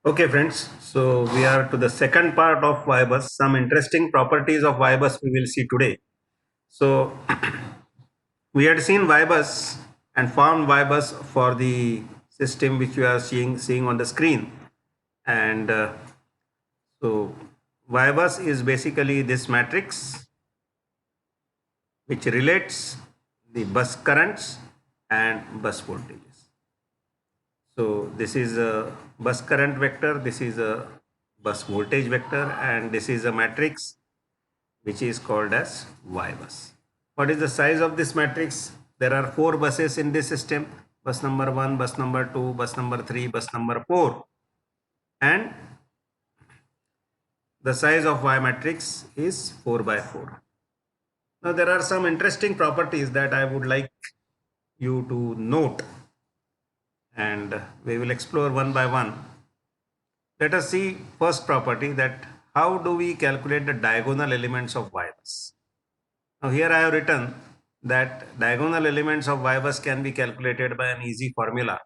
Okay, friends. So we are to the second part of Vibus. Some interesting properties of Vibus we will see today. So we had seen Vibus and found Vibus for the system which we are seeing on the screen. And so Vibus is basically this matrix which relates the bus currents and bus voltages. So this is a bus current vector, this is a bus voltage vector, and this is a matrix which is called as Y bus. What is the size of this matrix? There are four buses in this system: bus number 1, bus number 2, bus number 3, bus number 4, and the size of Y matrix is 4 by 4. Now there are some interesting properties that I would like you to note, and we will explore one by one. Let us see first property, that how do we calculate the diagonal elements of Y bus. Now here I have written that diagonal elements of Y bus can be calculated by an easy formula,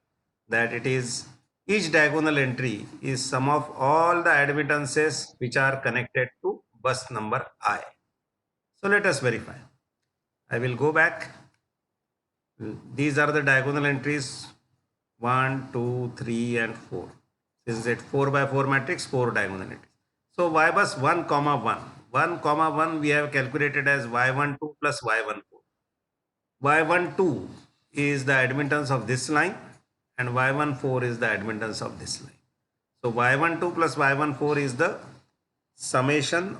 that it is each diagonal entry is sum of all the admittances which are connected to bus number I. So let us verify. I will go back. These are the diagonal entries 1, 2, 3 and 4. This is a 4 by 4 matrix, 4 diagonal entries. So Y bus 1 comma 1. 1 comma 1 we have calculated as Y12 plus Y14. Y12 is the admittance of this line and Y14 is the admittance of this line. So Y12 plus Y14 is the summation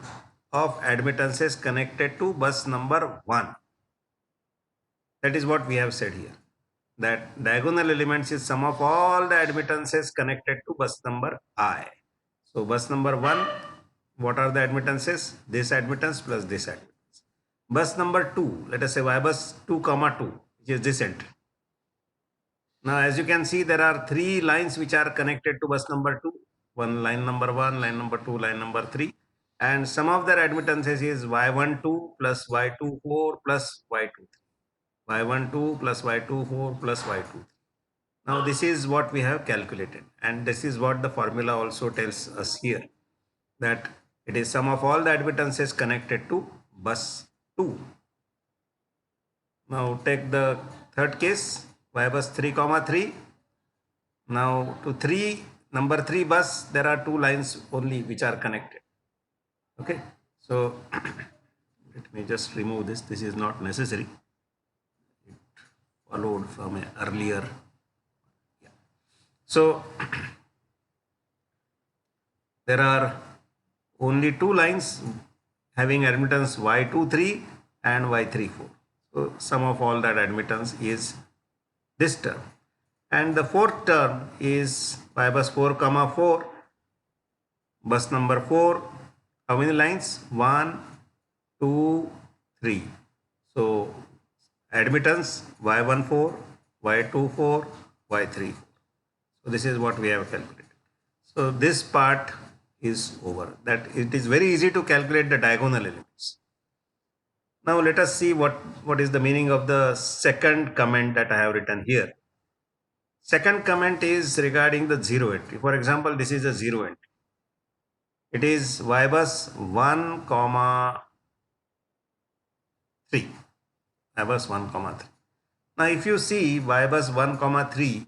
of admittances connected to bus number 1. That is what we have said here, that diagonal elements is sum of all the admittances connected to bus number I. So bus number 1, what are the admittances? This admittance plus this admittance. Bus number 2, let us say Y bus 2 comma 2, which is this entry. Now as you can see, there are three lines which are connected to bus number 2. One line number 1, line number 2, line number 3. And some of their admittances is Y12 plus Y24 plus Y23. Y12 plus Y24 plus Y23. Now this is what we have calculated, and this is what the formula also tells us here, that it is sum of all the admittances connected to bus 2. Now take the third case, Y bus 3 comma 3. Now to number 3 bus, there are two lines only which are connected. Okay, so let me just remove this. This is not necessary. It followed from an earlier. Yeah. So there are only two lines having admittance Y23 and Y34. So sum of all that admittance is this term. And the fourth term is Y bus 4 comma 4. Bus number 4, how many lines? 1, 2, 3. So admittance Y14, Y24, Y34. So this is what we have calculated. So this part is over. That it is very easy to calculate the diagonal elements. Now let us see what is the meaning of the second comment that I have written here. Second comment is regarding the zero entry. For example, this is a zero entry. It is Y bus 1 comma 3. Y bus 1 comma 3. Now if you see Y bus 1 comma 3,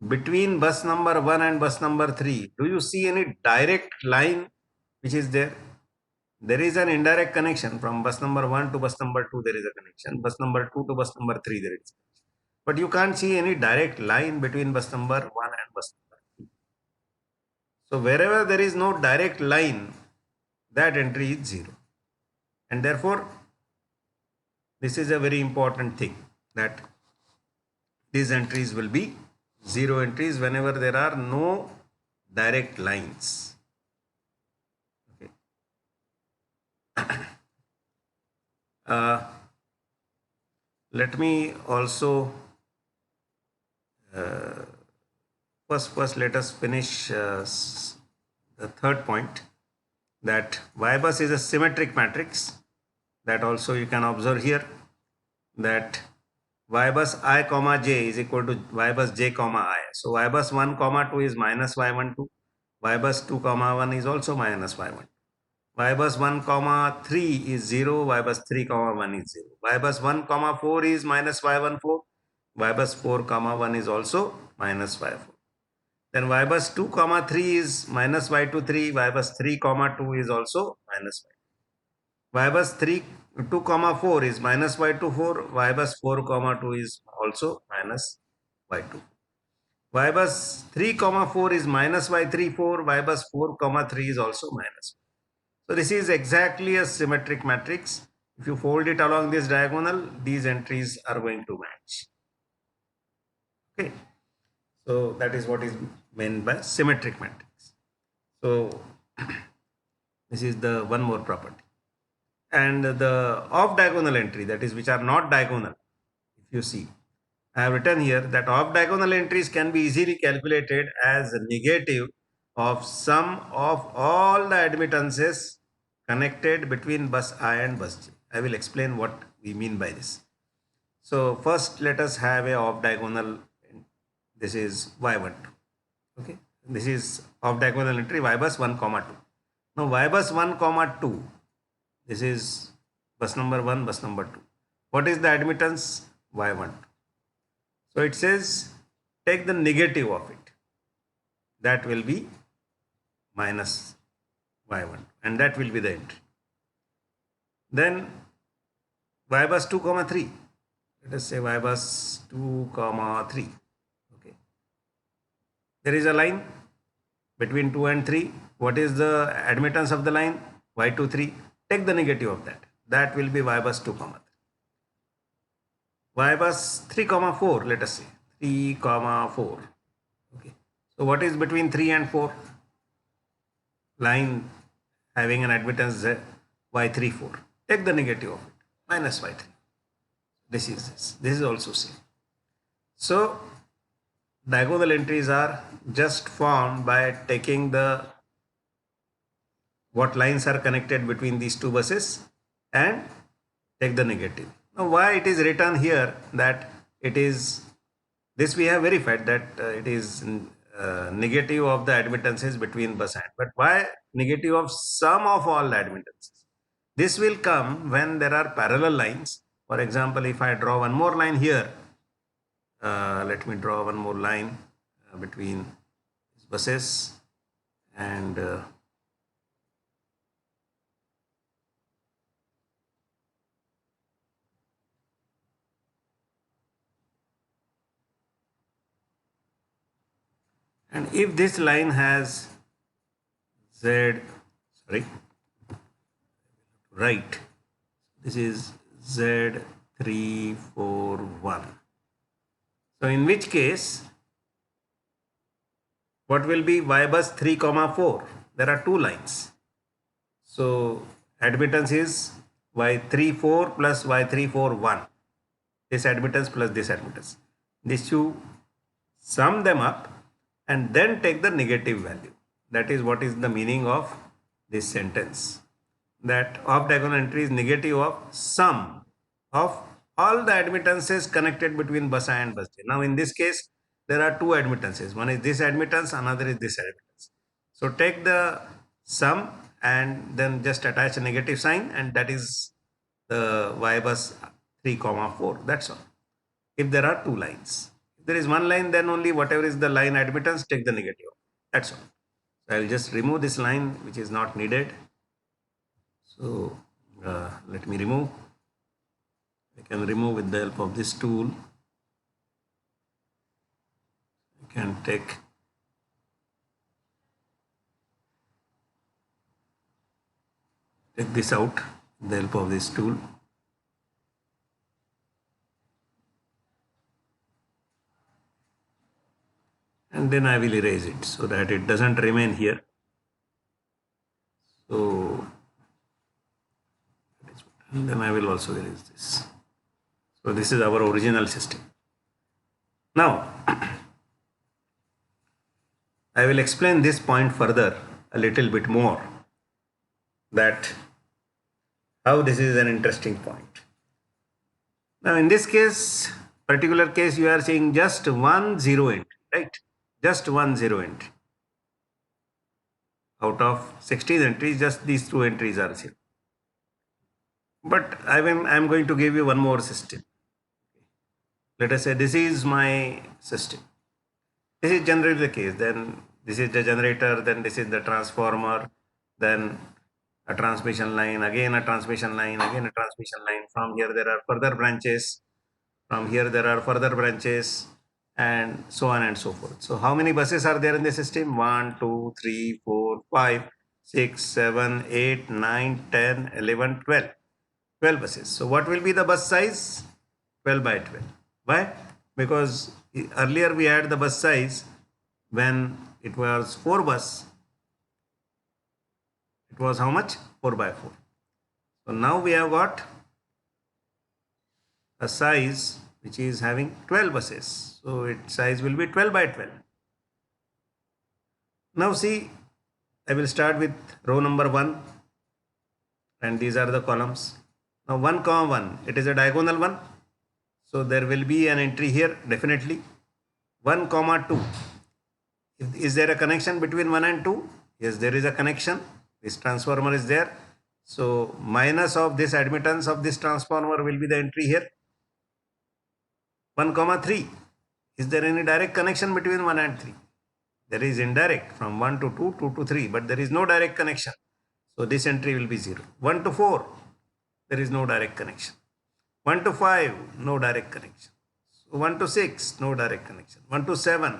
between bus number 1 and bus number 3, do you see any direct line which is there? There is an indirect connection from bus number 1 to bus number 2, there is a connection. Bus number 2 to bus number 3, there is. But you can't see any direct line between bus number 1 and bus number 3. So wherever there is no direct line, that entry is 0. And therefore, this is a very important thing, that these entries will be 0 entries whenever there are no direct lines. Okay. Let me also first let us finish the third point, that Y bus is a symmetric matrix. That also you can observe here, that Y bus I comma j is equal to Y bus j comma I. So Y bus 1 comma 2 is minus Y12, y bus 2 comma 1 is also minus y1. Y bus 1 comma 3 is 0, y bus 3 comma 1 is 0. Y bus 1 comma 4 is minus y1 4. Y bus 4 comma 1 is also minus y4. Then y bus 2 comma 3 is minus y2 3. Y bus 3 comma 2 is also minus y. Y bus 3 2 comma 4 is minus y2 4. Y bus 4 comma 2 is also minus y2. Y bus 3 comma 4 is minus y3 4. Y bus 4 comma 3 is also minus. So this is exactly a symmetric matrix. If you fold it along this diagonal, these entries are going to match. Okay. So that is what is meant by symmetric matrix. So this is the one more property. And the off diagonal entry, that is which are not diagonal, if you see, I have written here that off diagonal entries can be easily calculated as a negative of sum of all the admittances connected between bus I and bus J. I will explain what we mean by this. So first let us have a off diagonal. This is y12. Okay. This is off diagonal entry y bus 1 comma 2. Now y bus 1 comma 2. This is bus number 1, bus number 2. What is the admittance? Y12. So it says take the negative of it. That will be minus y1 and that will be the entry. Then y bus 2 comma 3. Let us say y bus 2 comma 3. Okay. There is a line between 2 and 3. What is the admittance of the line? y2 3. Take the negative of that. That will be y bus 2 comma 3. Y bus 3 comma 4. Let us say 3 comma 4. Okay. So what is between 3 and 4? Line having an admittance y3 4. Take the negative of it. Minus y3. This is this. This is also same. So diagonal entries are just formed by taking the what lines are connected between these two buses and take the negative. Now why it is written here that it is, this we have verified that it is negative of the admittances between bus and, but why negative of sum of all the admittances? This will come when there are parallel lines. For example, if I draw one more line here, let me draw one more line between buses and if this line has z, sorry, right, this is z341. So in which case, what will be y bus 3 comma 4? There are two lines. So admittance is y34 plus y341. This admittance plus this admittance. These two, sum them up and then take the negative value. That is what is the meaning of this sentence. That off diagonal entry is negative of sum of all the admittances connected between bus I and bus J. Now in this case, there are two admittances. One is this admittance, another is this admittance. So take the sum and then just attach a negative sign, and that is the y bus 3 comma 4. That's all. If there are two lines. If there is one line, then only whatever is the line admittance, take the negative. That's all. So I will just remove this line which is not needed. So let me remove. I can remove with the help of this tool. I can take this out with the help of this tool. And then I will erase it so that it doesn't remain here. So and then I will also erase this. So this is our original system. Now I will explain this point further a little bit more, that how this is an interesting point. Now in this case, particular case, you are seeing just one zero entry, right? Just one zero entry. Out of 16 entries, just these two entries are 0. But I'm going to give you one more system. Let us say this is my system. This is generally the case. Then this is the generator, then this is the transformer, then a transmission line, again a transmission line, again a transmission line. From here there are further branches. From here there are further branches, and so on and so forth. So how many buses are there in the system? 1, 2, 3, 4, 5, 6, 7, 8, 9, 10, 11, 12. 12 buses. So what will be the bus size? 12 by 12. Why? Because earlier we had the bus size when it was 4 bus. It was how much? 4 by 4. So now we have got a size which is having 12 buses. So its size will be 12 by 12. Now see, I will start with row number 1, and these are the columns. Now 1, 1, it is a diagonal one. So there will be an entry here definitely. 1, 2. Is there a connection between 1 and 2? Yes, there is a connection. This transformer is there. So minus of this admittance of this transformer will be the entry here. 1, 3. Is there any direct connection between 1 and 3? There is indirect from 1 to 2, 2 to 3, but there is no direct connection. So this entry will be 0. 1 to 4, there is no direct connection. 1 to 5, no direct connection. So 1 to 6, no direct connection. 1 to 7,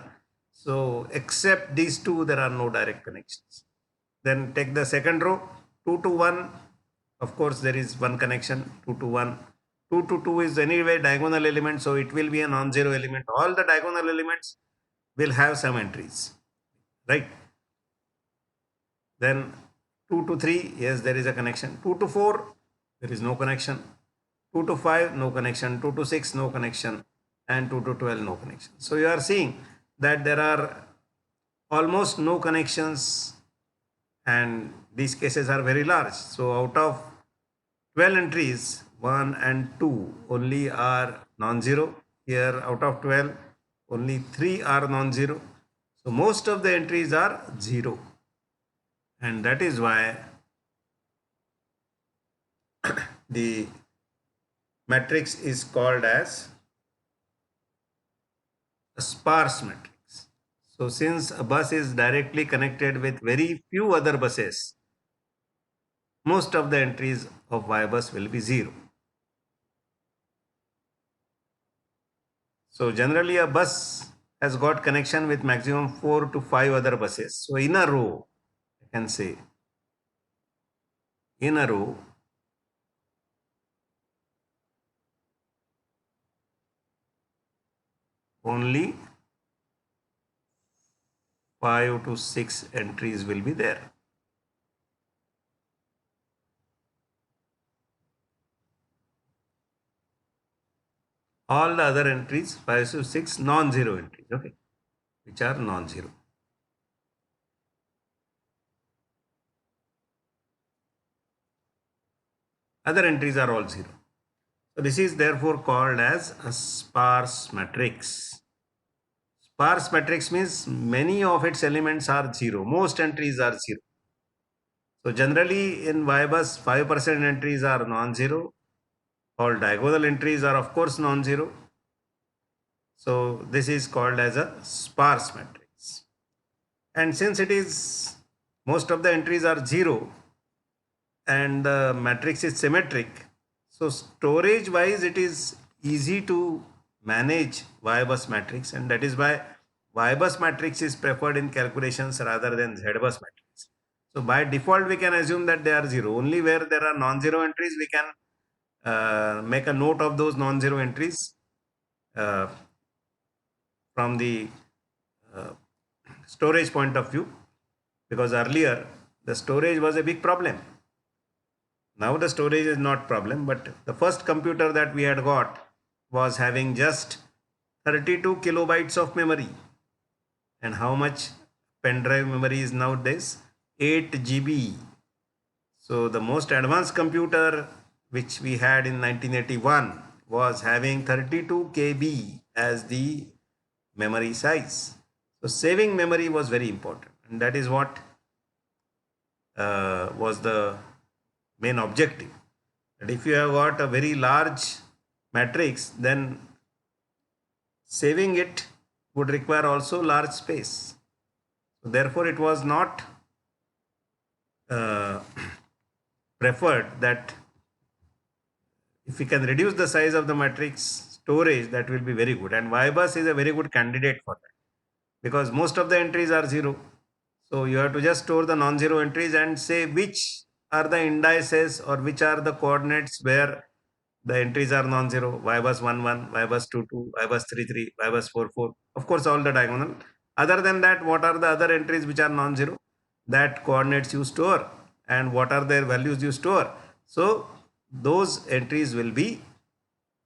so except these two, there are no direct connections. Then take the second row, 2 to 1, of course there is one connection, 2 to 1. 2 to 2 is anyway diagonal element, so it will be a non-zero element. All the diagonal elements will have some entries, right? Then 2 to 3, yes, there is a connection. 2 to 4, there is no connection. 2 to 5, no connection. 2 to 6, no connection. And 2 to 12, no connection. So you are seeing that there are almost no connections, and these cases are very large. So out of 12 entries, 1 and 2 only are non-zero. Here out of 12, only 3 are non-zero. So most of the entries are 0. And that is why the matrix is called as a sparse matrix. So since a bus is directly connected with very few other buses, most of the entries of Y bus will be 0. So generally a bus has got connection with maximum 4 to 5 other buses. So in a row, I can say, in a row, only 5 to 6 entries will be there. All the other entries, 5 to 6 non-zero entries, okay, which are non-zero. Other entries are all 0. So this is therefore called as a sparse matrix. Sparse matrix means many of its elements are 0. Most entries are 0. So generally in Y bus, 5% entries are non-zero. All diagonal entries are of course non-zero. So this is called as a sparse matrix. And since it is, most of the entries are 0 and the matrix is symmetric, so storage wise it is easy to manage Y bus matrix, and that is why Y bus matrix is preferred in calculations rather than Z bus matrix. So by default we can assume that they are 0. Only where there are non-zero entries we can make a note of those non-zero entries from the storage point of view, because earlier the storage was a big problem. Now the storage is not problem, but the first computer that we had got was having just 32 kilobytes of memory. And how much pen drive memory is nowadays? 8 GB. So the most advanced computer which we had in 1981 was having 32 KB as the memory size. So saving memory was very important, and that is what was the main objective. But if you have got a very large matrix, then saving it would require also large space. So therefore, it was not uh, preferred that if we can reduce the size of the matrix storage, that will be very good. And YBus is a very good candidate for that, because most of the entries are 0. So you have to just store the non-zero entries and say which are the indices or which are the coordinates where the entries are non-zero. YBus 1 1, YBus 2 2, YBus 3 3, YBus 4 4. Of course, all the diagonal. Other than that, what are the other entries which are non-zero? That coordinates you store, and what are their values you store. So those entries will be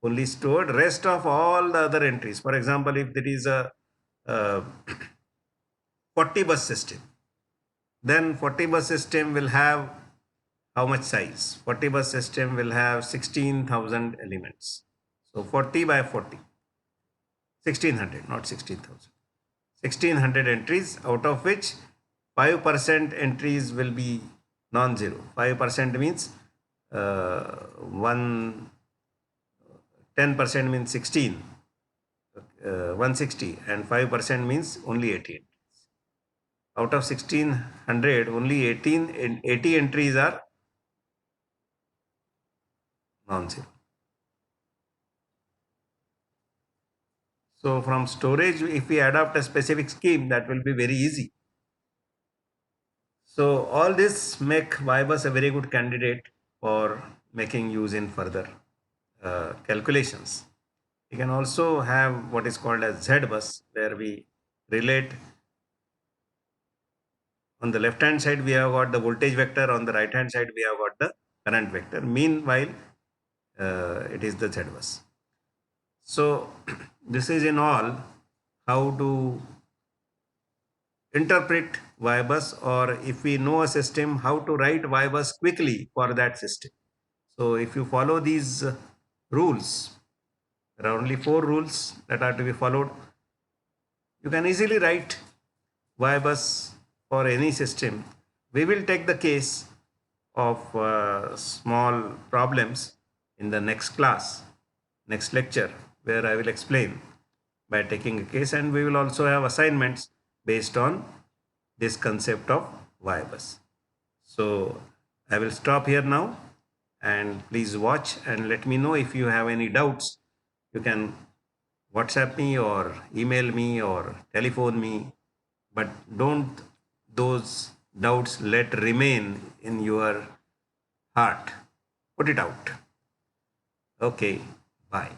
only stored. Rest of all the other entries, for example, if there is a uh, 40 bus system, then 40 bus system will have how much size? 40 bus system will have 16,000 elements. So 40 by 40, 1600, not 16,000. 1600 entries, out of which 5% entries will be non-zero. 5% means one 10% means 16, 160, and 5% means only 80 entries. Out of 1600, only 80 entries are non-zero. So from storage, if we adopt a specific scheme, that will be very easy. So all this make YBus a very good candidate for making use in further calculations. We can also have what is called as ZBus, where we relate on the left hand side we have got the voltage vector, on the right hand side we have got the current vector. Meanwhile, it is the ZBus. So this is in all how to interpret YBus, or if we know a system, how to write YBus quickly for that system. So if you follow these rules, there are only 4 rules that are to be followed. You can easily write YBus for any system. We will take the case of small problems in the next class, next lecture, where I will explain by taking a case, and we will also have assignments based on this concept of YBus. So I will stop here now, and please watch and let me know if you have any doubts. You can WhatsApp me or email me or telephone me, but don't those doubts let remain in your heart. Put it out. Okay, bye.